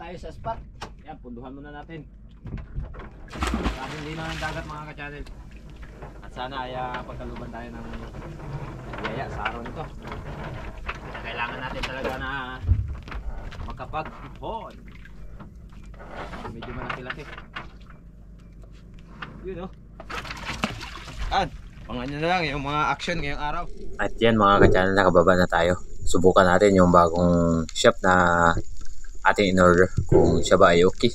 tayo sa spot. Yan, punduhan muna natin. Dahil hindi na ng dagat mga ka-channel. At sana ay pagkaluban tayo ng biyaya sa araw nito. Kailangan natin talaga na makapag-ipon. Medyo malaki-laki. Yun, oh. Pangan nyo na lang yung mga action ngayong araw. At yan mga ka-channel, nakababa na tayo. Subukan natin yung bagong shop na ating in-order kung siya ba ay okay.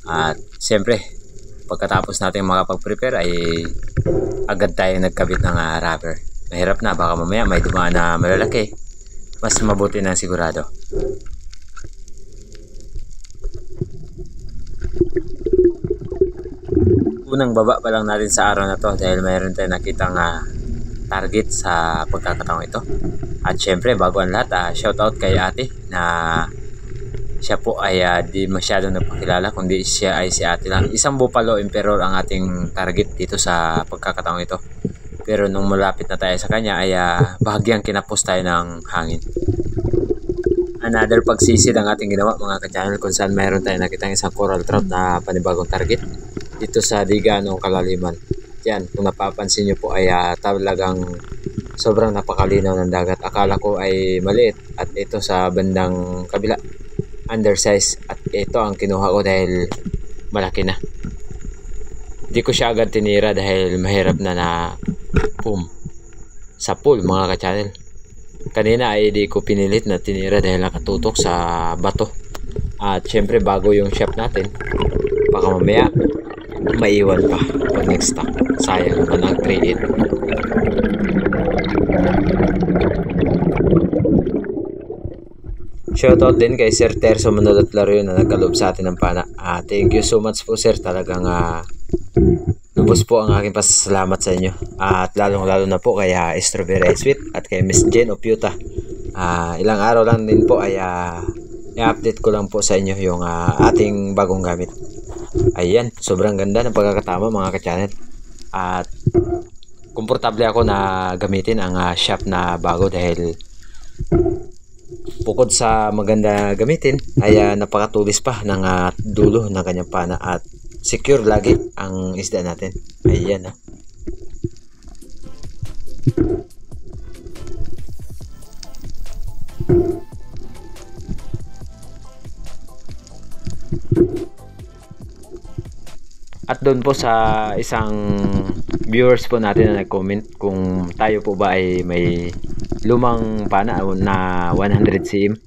At siyempre pagkatapos natin makapag-prepare ay agad tayong nagkabit ng rubber. Mahirap na, baka mamaya may dumaan na malalaki. Mas mabuti na sigurado. Unang baba pa lang natin sa araw na to dahil mayroon tayong nakitang target sa pagkakataong ito. At syempre bago ang lahat, shoutout kay ate na siya po ay di masyadong nagpakilala, kundi siya ay si ate lang. Isang Buffalo Emperor ang ating target dito sa pagkakataong ito. Pero nung malapit na tayo sa kanya ay bahagyang kinapos tayo ng hangin. Another pagsisid ang ating ginawa mga ka-channel, kung saan mayroon tayong nakitang isang coral trout na panibagong target dito sa Diganong Kalaliman. Yan, kung napapansin nyo po ay talagang sobrang napakalinaw ng dagat. Akala ko ay maliit at ito sa bandang kabila undersize, at ito ang kinuha ko dahil malaki na. Hindi ko siya agad tinira dahil mahirap na sa pool mga ka-channel. Kanina ay di ko pinilit na tinira dahil nakatutok sa bato. At syempre bago yung shop natin, baka mamaya maiwan pa pag nag-stock. Sayang naman ang 3-8. Shoutout din kay Sir Terso Manolot Lario na nagkalob sa atin ng pana. Thank you so much po sir, talagang lubos po ang aking pasasalamat sa inyo. At lalong lalo na po kay Strawberry Sweet at kay Miss Jen Opiuta. Ilang araw lang din po ay i-update ko lang po sa inyo yung ating bagong gamit. Ayan, sobrang ganda ng pagkakatama mga ka-channel. At komportable ako na gamitin ang shop na bago dahil bukod sa maganda gamitin ay napakatulis pa ng dulo ng kanyang pana at secure lagi ang isda natin. Ayan. At doon po sa isang viewers po natin na nag-comment kung tayo po ba ay may lumang pana na 100 cm.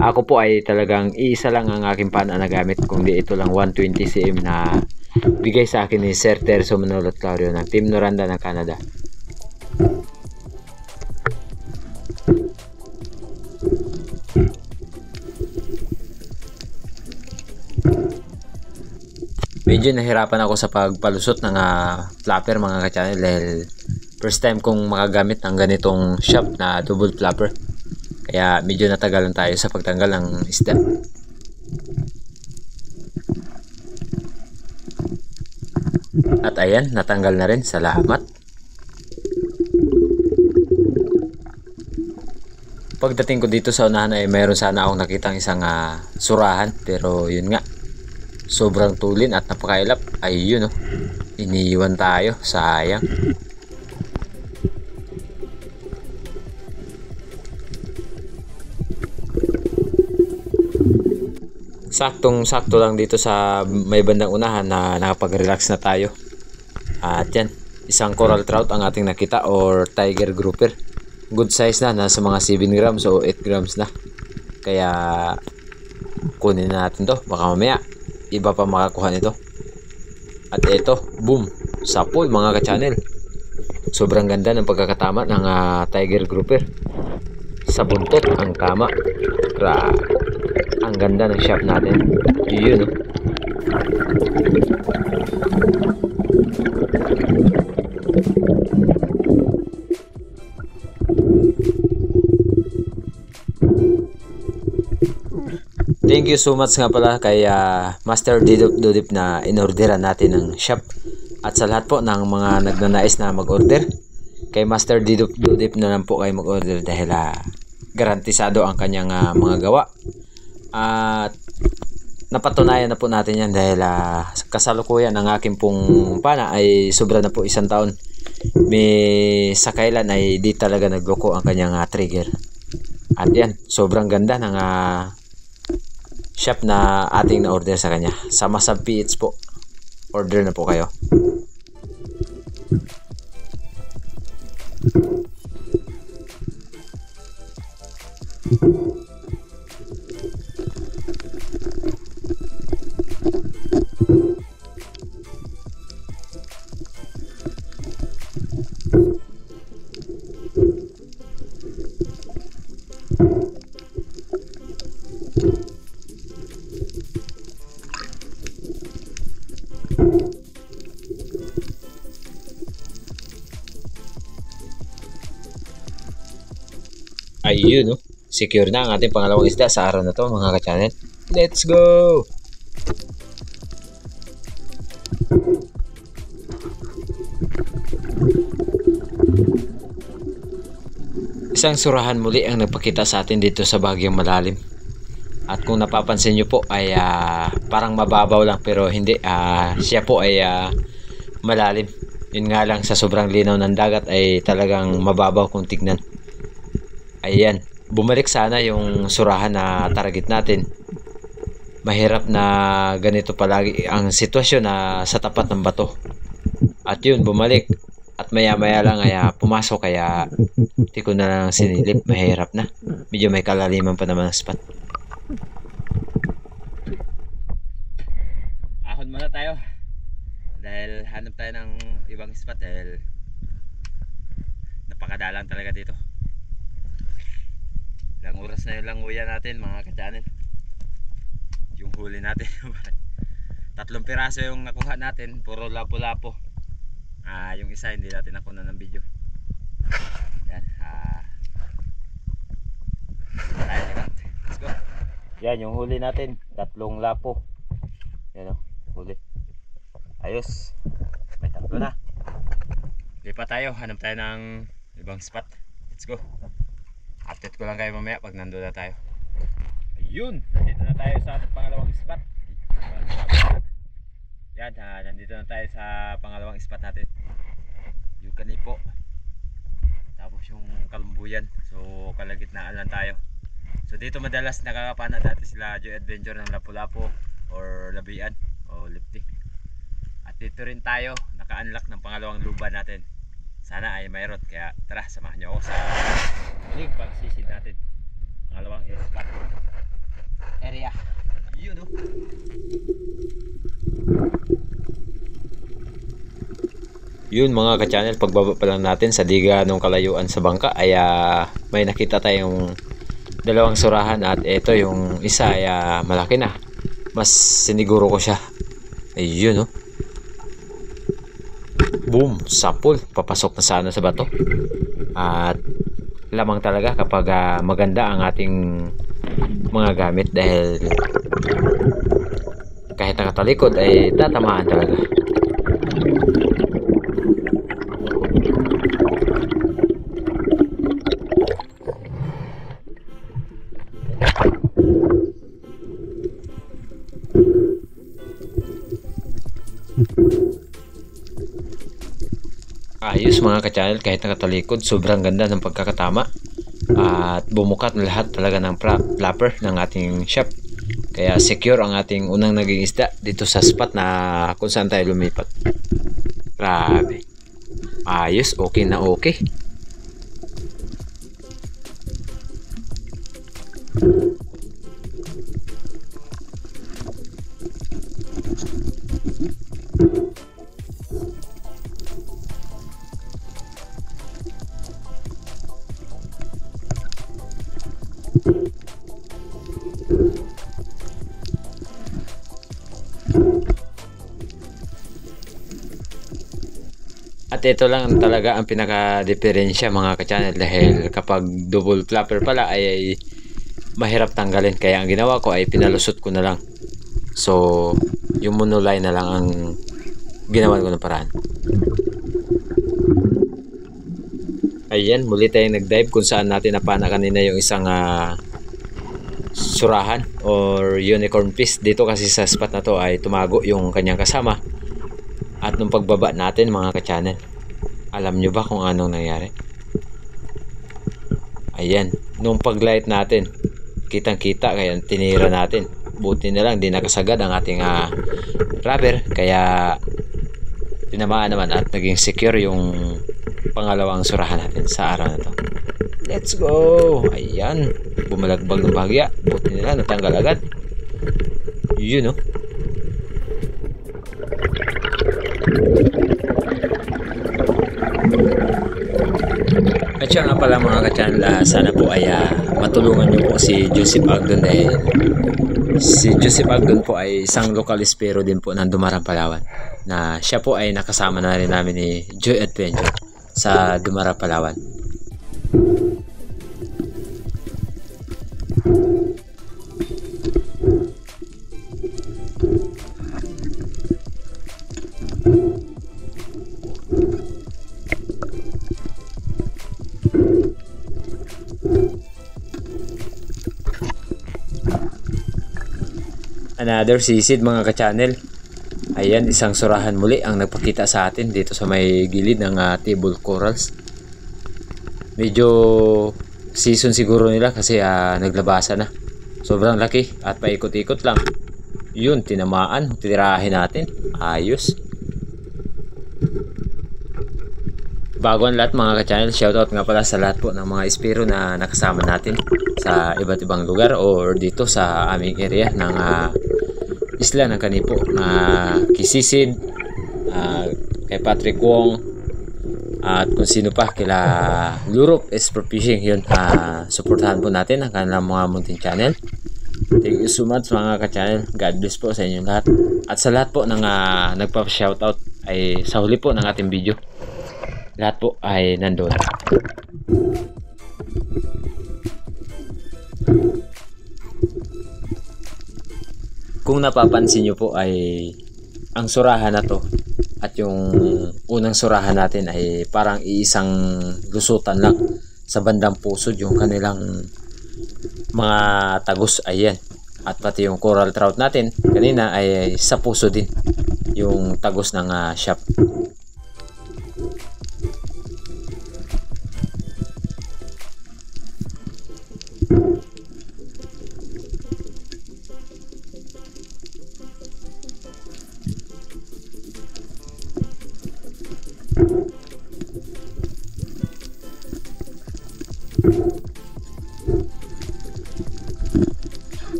Ako po ay talagang iisa lang ang aking pana na gamit, kundi ito lang 120 cm na bigay sa akin ni Sir Terso Manolot Lario ng Team Noranda ng Canada. Medyo nahirapan ako sa pagpalusot ng flapper mga ka-channel dahil first time kong makagamit ng ganitong shop na double flapper. Kaya medyo natagalan tayo sa pagtanggal ng isda. At ayan, natanggal na rin. Salamat. Pagdating ko dito sa unahan ay mayroon sana akong nakitang isang surahan, pero yun nga, sobrang tulin at napakailap. Ay yun, iniiwan tayo, sayang. Saktong-sakto lang dito sa may bandang unahan na nakapag-relax na tayo. At yan, isang coral trout ang ating nakita or tiger grouper. Good size na, nasa mga 7 grams o 8 grams na. Kaya kunin na natin to, baka mamaya iba pa makakuha nito. At ito, boom, sa pool mga ka-channel. Sobrang ganda ng pagkakatama ng tiger grouper. Sa buntot ang tama. Ang ganda ng shop natin. Yun. Thank you so much nga pala kay Master Didip na inorderan natin ng shop. At sa lahat po ng mga nagnanais na mag-order, kay Master Didip na lang po kayo mag-order dahil garantisado ang kanyang mga gawa. At napatunayan na po natin yan dahil kasalukuyan ang aking pong pana ay sobra na po 1 taon. May sa kailan ay di talaga nagloko ang kanyang trigger. At yan, sobrang ganda ng shop na ating na-order sa kanya. Sa Masab PH po. Order na po kayo. Ayun, no? Secure na ang ating pangalawang isda sa araw na to, mga ka-channel. Let's go! Isang surahan muli ang nagpakita sa atin dito sa bahagyang malalim. At kung napapansin nyo po ay parang mababaw lang, pero hindi. Siya po ay malalim. Yun nga lang, sa sobrang linaw ng dagat ay talagang mababaw kung tignan. Ayan, bumalik sana yung surahan na target natin. Mahirap na ganito palagi ang sitwasyon na sa tapat ng bato. At yun, bumalik. At maya maya lang ay pumasok, kaya di ko na lang sinilip. Mahirap na. Medyo may kalaliman pa naman ang spot. Ahon muna tayo. Dahil hanap tayo ng ibang spot dahil napakadalang talaga dito. Ilang oras na yung languyan natin, mga ka-channel. Yung huli natin 3 piraso yung nakuha natin, puro lapo-lapo. Yung isa hindi natin nakuha ng video. Yan, let's go. Yan yung huli natin, 3 lapo. Yan o, huli. Ayos, may 3 na. Lipat tayo, hanap tayo ng ibang spot. Let's go. Update ko lang kayo mamaya pag nandun na tayo. Ayun, nandito na tayo sa pangalawang spot. Yan, nandito na tayo sa pangalawang spot natin. Yung kanipo. Tapos yung kalumbuyan. So kalagitnaan lang tayo. So dito madalas nakakapana dati sila Joy Adventure ng lapu-lapu or labian o lifting. At dito rin tayo naka-unlock ng pangalawang luba natin. Sana ay mayroon, kaya tara, samahan nyo ako sa muling pagsisid natin. Pangalawang spot area. Yun, no? Yun, mga ka-channel, pagbaba pa lang natin sa diga nung kalayuan sa bangka ay may nakita tayong 2 surahan. At ito yung isa ay malaki na. Mas siniguro ko siya. Ayun, no? Boom, sapul, papasok na sana sa bato. At lamang talaga kapag maganda ang ating mga gamit, dahil kahit nakatalikod ay tatamaan talaga. Ayos, mga ka-channel, kahit nakatalikod, sobrang ganda ng pagkakatama. At bumukat na lahat talaga ng flapper ng ating shop. Kaya secure ang ating unang naging isda dito sa spot na kung saan tayo lumipat. Grabe. Ayos, okay na okay. At ito lang talaga ang pinaka-diferensya, mga ka-channel, dahil kapag double flapper pala ay mahirap tanggalin. Kaya ang ginawa ko ay pinalusot ko na lang. So yung monoline na lang ang ginawa ko ng paraan. Ayan, muli tayong nag-dive kung saan natin napana kanina yung isang surahan or unicorn fish. Dito kasi sa spot na to ay tumago yung kanyang kasama. At nung pagbaba natin mga ka-channel, alam nyo ba kung anong nangyari? Ayan, nung paglight natin, kitang kita, kaya tinira natin. Buti na lang di nakasagad ang ating rubber, kaya tinamaan naman at naging secure yung pangalawang surahan natin sa araw na to. Let's go! Ayan, bumalagbag ng bahagya. Buti nila natanggal agad. Yun, no? At siya nga pala mga ka-channel, sana po ay matulungan nyo po si Joseph Agdon, dahil si Joseph Agdon po ay isang local espero din po ng Dumaran, Palawan, na siya po ay nakasama na rin namin ni Joy Adventure sa Dumaran, Palawan. Another sisid mga ka-channel. Ayan, isang surahan muli ang nagpakita sa atin dito sa may gilid ng table corals. Medyo season siguro nila kasi naglabasa na. Sobrang laki at paikot-ikot lang. Yun, tinamaan, titirahin natin. Ayos. Bago ang lahat mga ka-channel, shoutout nga pala sa lahat po ng mga espiro na nakasama natin sa iba't ibang lugar or dito sa aming area ng isla ng Kanipo, Kisisid, kay Patrick Wong, at kung sino pa, kila Lurop Espro Fishing. Yun, supportahan po natin ang kanilang mga munting channel. Thank you so much mga ka-channel. God bless po sa inyong lahat. At sa lahat po ng nagpa-shoutout ay sa huli po ng ating video, lahat po ay nandun. Kung napapansin nyo po ay ang surahan na to at yung unang surahan natin ay parang iisang lusutan lang. Sa bandang pusod yung kanilang mga tagos, ayan. At pati yung coral trout natin kanina ay sa puso din yung tagos ng shop.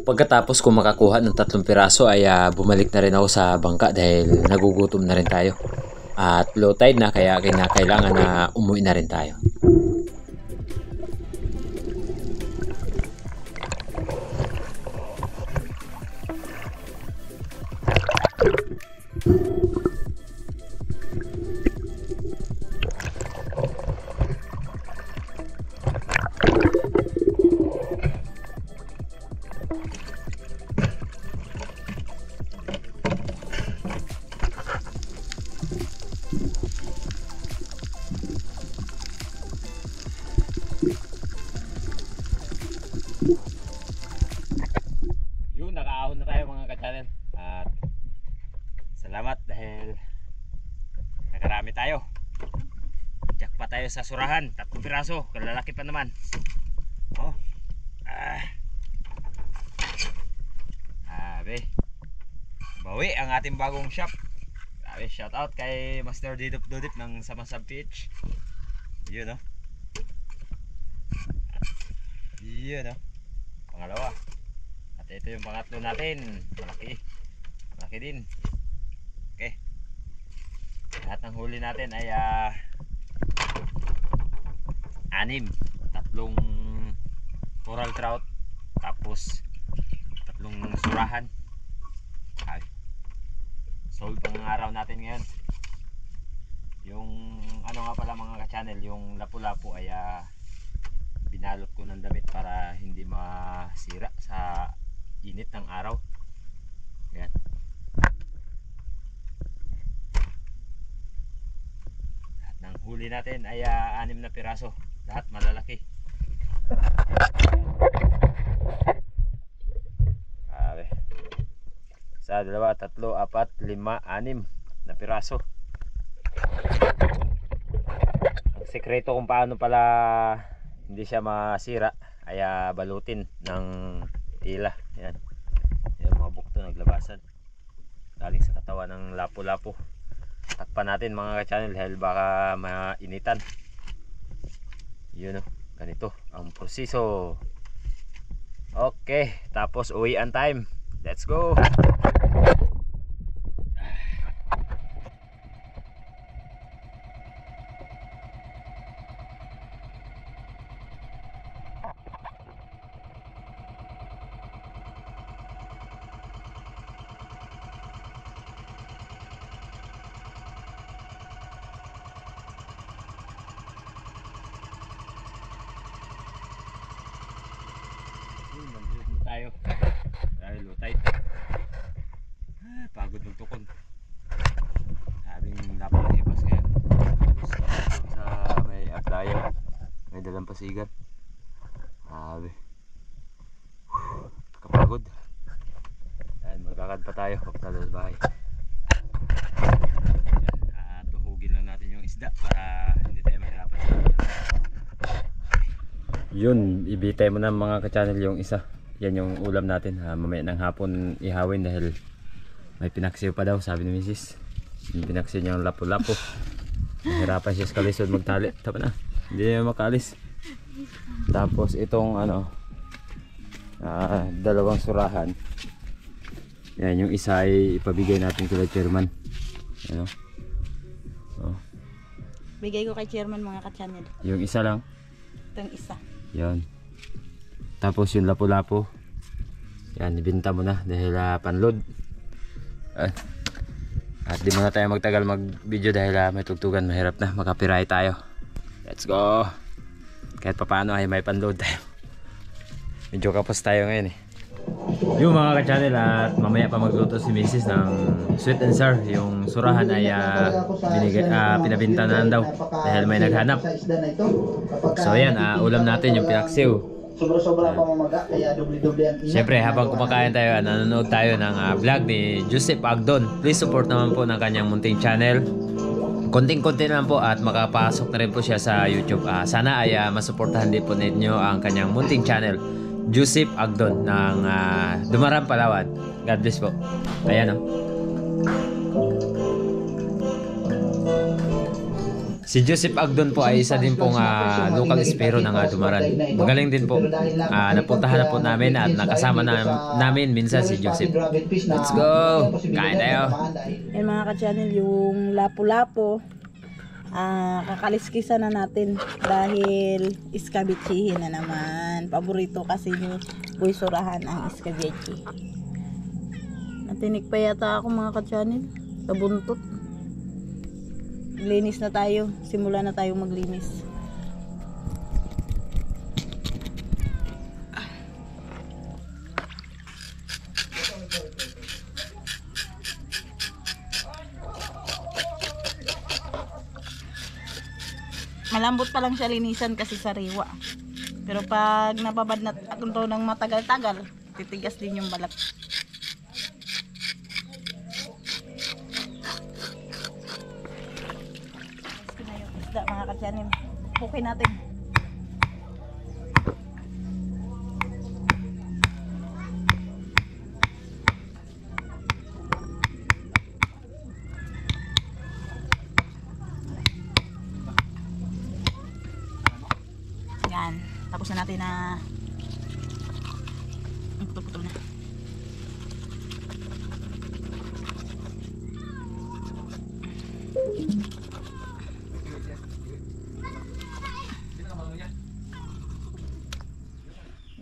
Pagkatapos ko makakuha ng 3 piraso ay bumalik na rin ako sa bangka dahil nagugutom na rin tayo. At low tide na, kaya kailangan na umuwi na rin tayo. Yun, nakaahon na tayo mga ka-channel. At salamat dahil nakarami tayo. Jack pa tayo sa surahan, 3 piraso, kalalaki pa naman. Oh. Bawi ang ating bagong shop. Shout out kay Master Didop Dudip ng Samasab Beach. Yun, no? Yun, no? Pangalawa. At ito yung pangatlo natin. Malaki. Malaki din. Okay. Lahat ng huli natin ay 6. 3 coral trout. Tapos 3 surahan. Ay. Sold pang araw natin ngayon. Yung ano nga pala mga ka-channel, yung lapu-lapu ay binalot ko ng damit para hindi masira sa init ng araw. Yan. Lahat ng huli natin ay 6 na piraso. Lahat malalaki. Isa, dalawa, tatlo, apat, lima, 6 na piraso. Ang sekreto kung paano pala hindi siya masira ay balutin ng tila. Yan. Yan mga bukto naglabasan. Galing sa katawan ng lapo-lapo. Takpan natin mga ka-channel dahil baka mainitan. Yun o. Ganito ang proseso. Okay. Tapos uwian time. Let's go. Tayo dahil lutay. Pagod magtukon. Sabing dapat ipas ngayon. Sa may applyan, may dalang pasigan. Sabi kapagod. Dahil magkakad pa tayo pagtalo sa bahay. Tuhugin lang natin yung isda para hindi tayo mahirapan. Yun, ibitay mo na mga ka-channel yung isa. Yan yung ulam natin. Mamaya ng hapon ihawin dahil may pinaksiw pa daw, sabi ni Mrs. Yung pinaksiw niya yung lapo-lapo. Nahirapan siya sa kalisod magtali. Tapa na, hindi na makaalis. Tapos itong dalawang surahan. Yan, yung isa ay ipabigay natin kay chairman. Ano? Oh. Bigay ko kay chairman mga ka-channel. Yung isa lang. Itong isa. Yan. Tapos yung lapo-lapo, yan, ibinta mo na dahil panload. At di muna tayo magtagal mag video dahil may tugtugan, mahirap na, makapiray tayo. Let's go. Kahit pa paano ay may panload tayo. Medyo kapos tayo ngayon eh. Yung mga ka-channel, at mamaya pa magluto si Mrs. ng sweet and sour. Yung surahan ay pinabinta na daw dahil may naghanap. So yan, ulam natin yung pinaksiw. Sobra-sobra pa mamaga, kaya doble-doble ang ingat. Siyempre habang kumakain tayo, nanonood tayo ng vlog ni Joseph Agdon. Please support naman po ng kanyang munting channel. Konting-konti naman po at makapasok na rin po siya sa YouTube. Sana ay masuportahan din po ninyo ang kanyang munting channel, Joseph Agdon ng Dumaran, Palawan. God bless po. Ayan o. Si Joseph Agdon po ay isa din pong local espero ng Dumaran. Magaling din po. Napuntahan na po namin at nakasama namin minsan si Joseph. Let's go! Kain tayo! Yan mga ka-channel, yung lapo-lapo, kakaliskisa na natin dahil iskabitsihin na naman. Paborito kasi ni Boy Surahan ang iskabitsi. Natinik pa yata ako mga ka-channel, sa buntot. Linis na tayo. Simula na tayo maglinis. Malambot pa lang siya linisan kasi sariwa. Pero pag nababad na ako ng matagal-tagal, titigas din yung balat. Mga ka-channel, okay natin. Yan, tapos na natin na putol-putol na.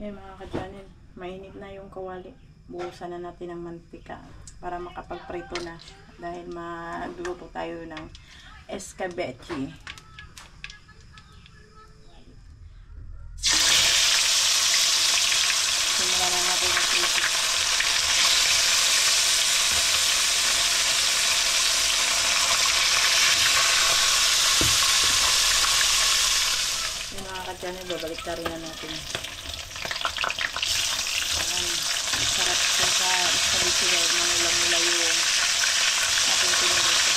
Yan mga ka-channel, mainit na yung kawali. Buhusan na natin ng mantika para makapagprito na dahil magluto tayo ng escabeche. Simulan na natin ang prito. ka-channel, babalik ka rin na natin. Ayan. Sarap siya sa escabeche dahil manula-mula yung ating pinirito.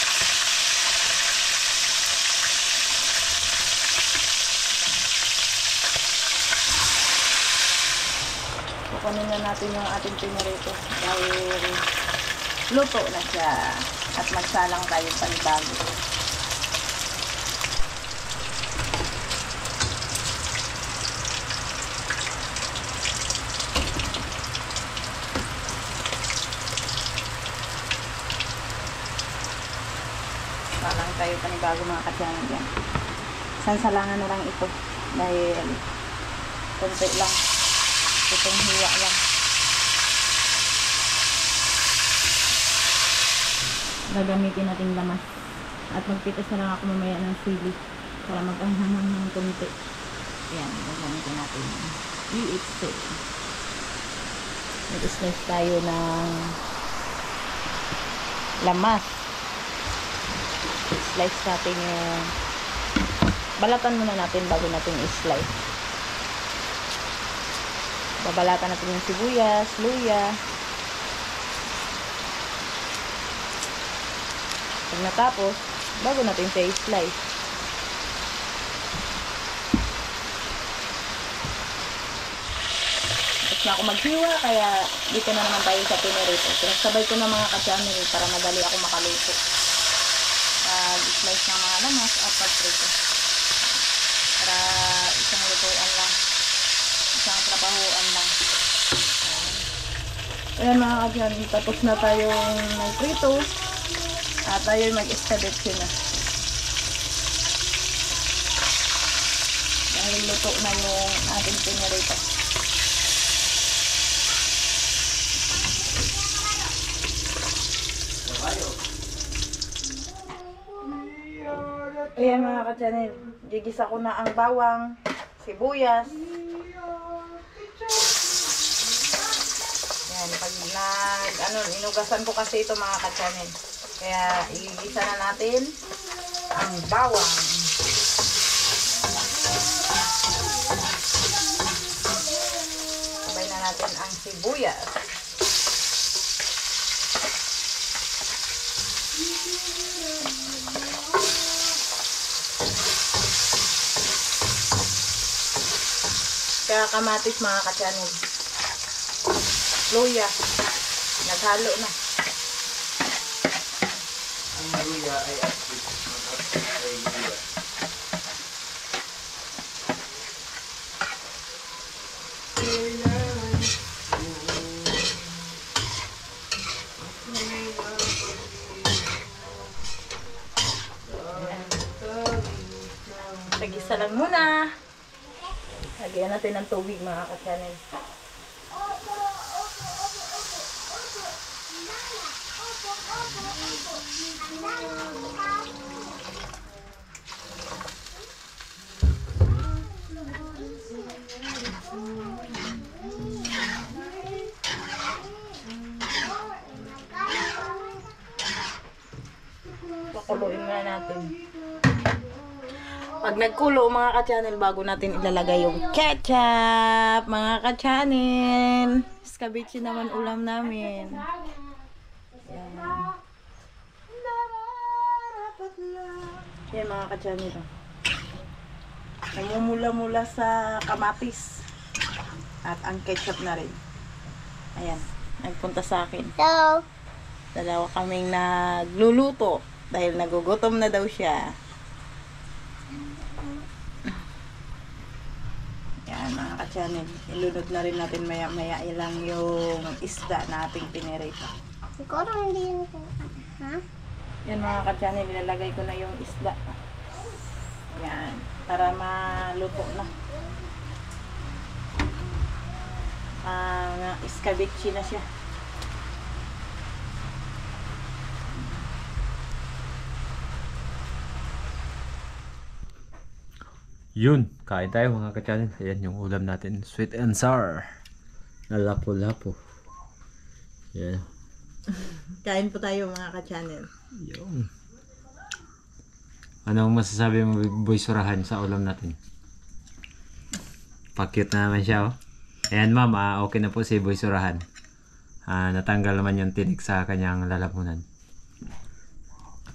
Kukunin na natin yung ating pinirito dahil luto na siya at magsalang tayo panibago. Salang tayo panibago mga ka-channel yan. Sansalangan na lang ito dahil konti lang. Itong hiwa lang. Gagamitin natin lamas. At magpitas na lang ako mamaya ng sili para mag-anghang ng konti. Ayan, gagamitin natin. EXT. Nag-slice tayo ng lamas. Slice natin yung balatan muna natin bago natin i-slice. Babalatan natin yung sibuyas, luya. Pag natapos, bago natin siya i-slice. Tapos na ako maghiwa, kaya dito na naman tayo sa pinirito. Pinagsabay ko na mga ka-channel para madali ako makaluto. Pag-slice ng mga lamas at pag-prito. Para isang lutuan lang. Isang trabahoan lang. Ayan mga ka-channel, tapos na tayong magprito. At tayo mag-escabeche na. Dahil luto na yung ating pinirito. Ayan mga ka-channel, gigisa ko na ang bawang, sibuyas. Ayan, pag inugasan ko kasi ito mga ka-channel. Kaya igigisa na natin ang bawang. Sabay na natin ang sibuyas. Kaya kamatis mga ka-channel. Luya. Naghalo na. Ang luya ay active. Ay luya. Tagisa lang muna. Lagyan natin ng tubig mga ka-channel. Pakuluin muna natin. Pag nagkulo mga ka-channel, bago natin ilalagay yung ketchup, mga ka-channel. Escabeche naman ulam namin. Yan. Yan mga ka-channel. Namumula-mula sa kamatis. At ang ketchup na rin. Ayan, nagpunta sa akin. Hello. Dalawa kaming nagluluto dahil nagugutom na daw siya. Yan mga ka-channel, ilunod na rin natin maya-maya ilang yung isda na ating pinirito. Siguro hindi yun ko. Ha? Yan mga ka-channel, ilalagay ko na yung isda. Yan, para maluto na. Escabeche na siya. Yun, kain tayo mga ka-channel. Ayan yung ulam natin, sweet and sour na lapu-lapu. Yan. Kain po tayo mga ka-channel. Yun. Anong masasabi mo, Boy Surahan, sa ulam natin? Pa-cute na naman siya, oh. Ayan, ma'am, okay na po si Boy Surahan. Natanggal naman yung tinik sa kanyang lalamunan.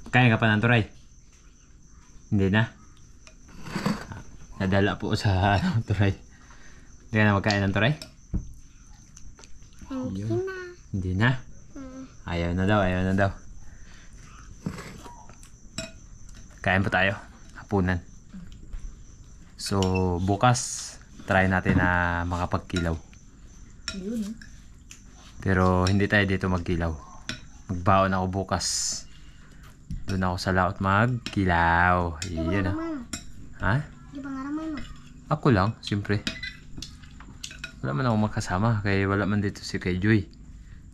Kaya ka pa ng turay? Hindi na? Nadala po sa turay. Hindi ka na magkain ng turay? Hindi na. Hindi na? Ayaw na daw, ayaw na daw. Kain po tayo. Hapunan. So, bukas, try natin na makapagkilaw. Pero hindi tayo dito magkilaw. Magbaon ako bukas. Doon ako sa laot magkilaw. Iyon na. Ha? Di ba nga naman mo? Ako lang, siyempre. Wala man ako magkasama. Kaya wala man dito si Kuya Joy.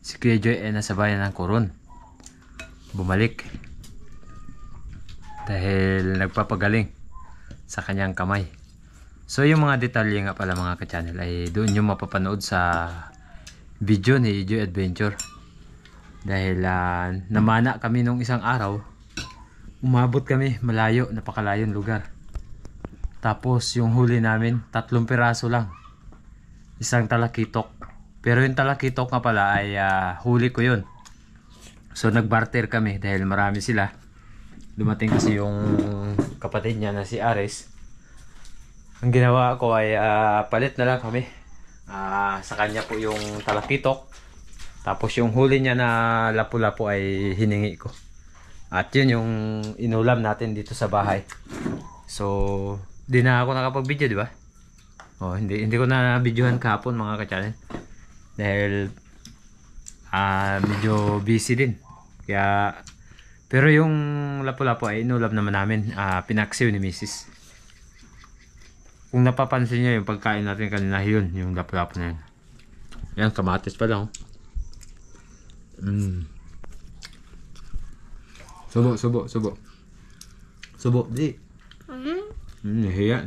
Si Kuya Joy ay nasa bayan ng Coron. Bumalik. Dahil nagpapagaling sa kanyang kamay. So yung mga detalye nga pala mga ka-channel ay doon yung mapapanood sa video ni Joy Adventure. Dahil namana kami nung isang araw. Umabot kami malayo, napakalayong lugar. Tapos yung huli namin 3 piraso lang. Isang talakitok. Pero yung talakitok nga pala ay huli ko yun. So nagbarter kami dahil marami sila. Dumating kasi yung kapatid niya na si Ares. Ang ginawa ko ay palit na lang kami. Sa kanya po yung talakitok. Tapos yung huli niya na lapu-lapu ay hiningi ko. At yun yung inulam natin dito sa bahay. So, di na ako nakapag-video, di ba? Oh, hindi ko na videohan kahapon mga ka-channel. Dahil medyo busy din. Kaya pero yung lapu-lapu ay inulam naman namin. Pinaksiw ni Mrs. Kung napapansin niyo yung pagkain natin kanina, yun, yung lapu-lapu na yun. Yan, kamatis pa lang. Subo. Subo, di. Nahiya.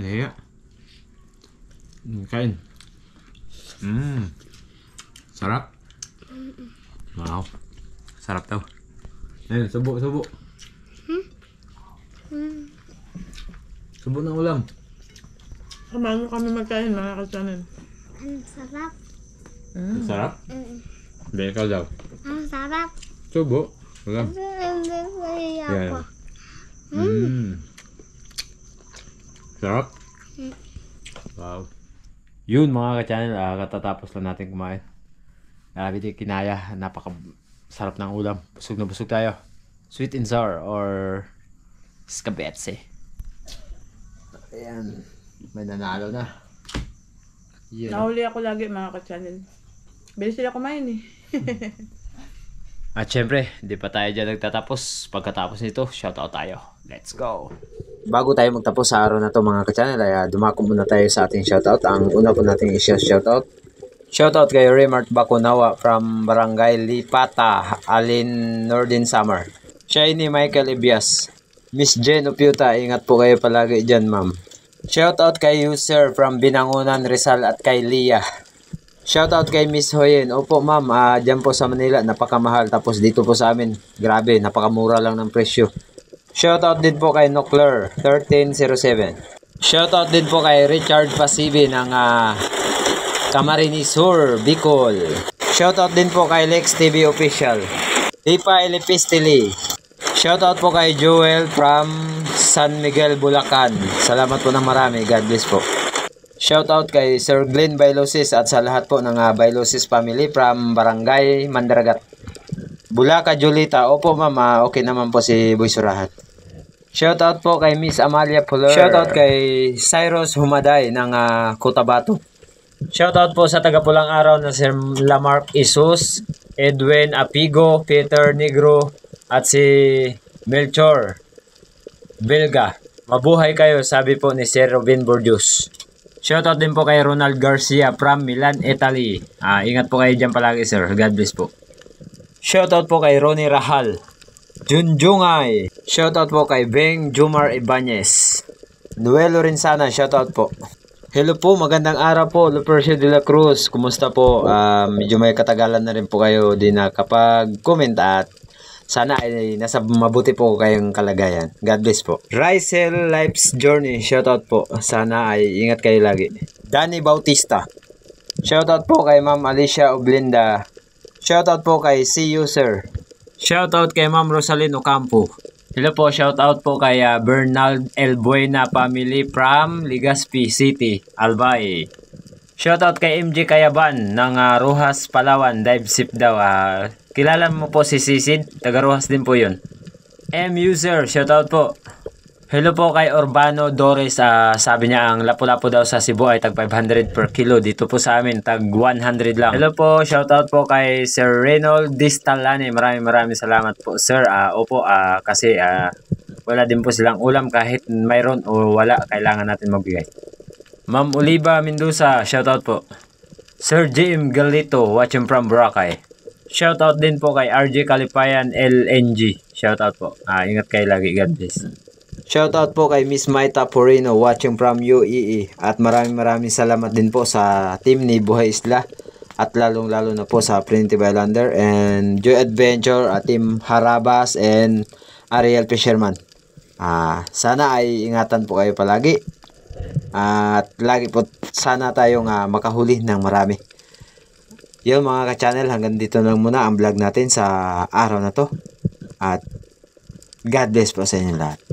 Kain. Sarap. Wow. Sarap daw. Ayun, subo. Subo ng ulam. Samahan nyo kami magkain mga ka-channel. Ang sarap. Sarap? Hindi, ikaw daw. Ang sarap. Subo. Ulam. Hindi Yan. ako. Sarap? Wow. Yun mga ka-channel, katatapos lang natin kumain. Grabe di kinaya, napaka-sarap ng ulam. Busog na busog tayo. Sweet and sour or scabetse. Ayan. May nanalo na. Yeah. Nahuli ako lagi mga ka-channel. Bilis sila kumain eh. At syempre, di pa tayo dyan nagtatapos. Pagkatapos nito, shoutout tayo. Let's go! Bago tayo magtapos sa araw na to mga ka-channel, ay dumako muna tayo sa ating shoutout. Ang una po nating i-shoutout. Shoutout kay Remart Bakunawa from Barangay Lipata, Alin Nordin Summer. Shiny Michael Ibias. Miss Jen Upiuta, ingat po kayo palagi dyan ma'am. Shoutout kay user from Binangunan, Rizal at kay Lia. Shoutout kay Miss Hoyen. Opo ma'am, dyan po sa Manila, napakamahal. Tapos dito po sa amin, grabe, napakamura lang ng presyo. Shoutout din po kay Nocler 1307. Shoutout din po kay Richard Pasibi ng Camarines Sur, Bicol. Shoutout din po kay Lex TV Official. Lipa Elipistili. Shoutout po kay Joel from San Miguel, Bulacan. Salamat po ng marami. God bless po. Shoutout kay Sir Glenn Bailosis at sa lahat po ng Bailosis family from Barangay Mandragat. Bulaca, Julita. Opo ma'am, okay naman po si Boy Surahan. Shoutout po kay Miss Amalia Puller. Shoutout kay Cyrus Humaday ng Cotabato. Shoutout po sa taga-Pulang Araw na Sir Lamarck Isus, Edwin Apigo, Peter Negro, at si Melchor Belga. Mabuhay kayo, sabi po ni Sir Robin Bordius. Shoutout din po kay Ronald Garcia from Milan, Italy. Ingat po kayo dyan palagi sir. God bless po. Shoutout po kay Ronnie Rahal. Junjungay. Shoutout po kay Beng Jumar Ibanez. Noel Lorenzana, shoutout po. Hello po, magandang araw po, Lupercio de la Cruz. Kumusta po? Medyo may katagalan na rin po kayo din nakapag-comment at sana ay nasa mabuti po kayong kalagayan. God bless po. Rysel Life's Journey, shoutout po. Sana ay ingat kayo lagi. Danny Bautista. Shoutout po kay Ma'am Alicia Oblinda. Shoutout po kay See You Sir. Shoutout kay Ma'am Rosalyn Ocampo. Hello po, shoutout po kay Bernald El Buena family from Legazpi City, Albay. Shoutout kay MJ Kayaban ng Rojas, Palawan, dive ship daw. Kilala mo po si Sisid, taga Rojas din po yun. M-User, shoutout po. Hello po kay Urbano Dores, sabi niya ang lapu-lapu daw sa Cebu ay tag 500 per kilo. Dito po sa amin, tag 100 lang. Hello po, shoutout po kay Sir Reynold Distalane. Maraming salamat po, sir. Opo, kasi wala din po silang ulam kahit mayroon o wala, kailangan natin magbigay. Ma'am Oliva Mendoza, shoutout po. Sir Jim Galito, watching from Boracay. Shoutout din po kay RJ Kalipayan LNG. Shoutout po. Ingat kayo lagi, God bless. Shoutout po kay Miss Maita Porino, watching from UAE. At maraming salamat din po sa team ni Buhay Isla. At lalong-lalo na po sa Primitive Islander and Joy Adventure, Team Harabas and Ariel Fisherman. Sana ay ingatan po kayo palagi. At lagi po sana tayong makahuli ng marami. Yun mga ka-channel, hanggang dito lang muna ang vlog natin sa araw na to. At God bless po sa inyo lahat.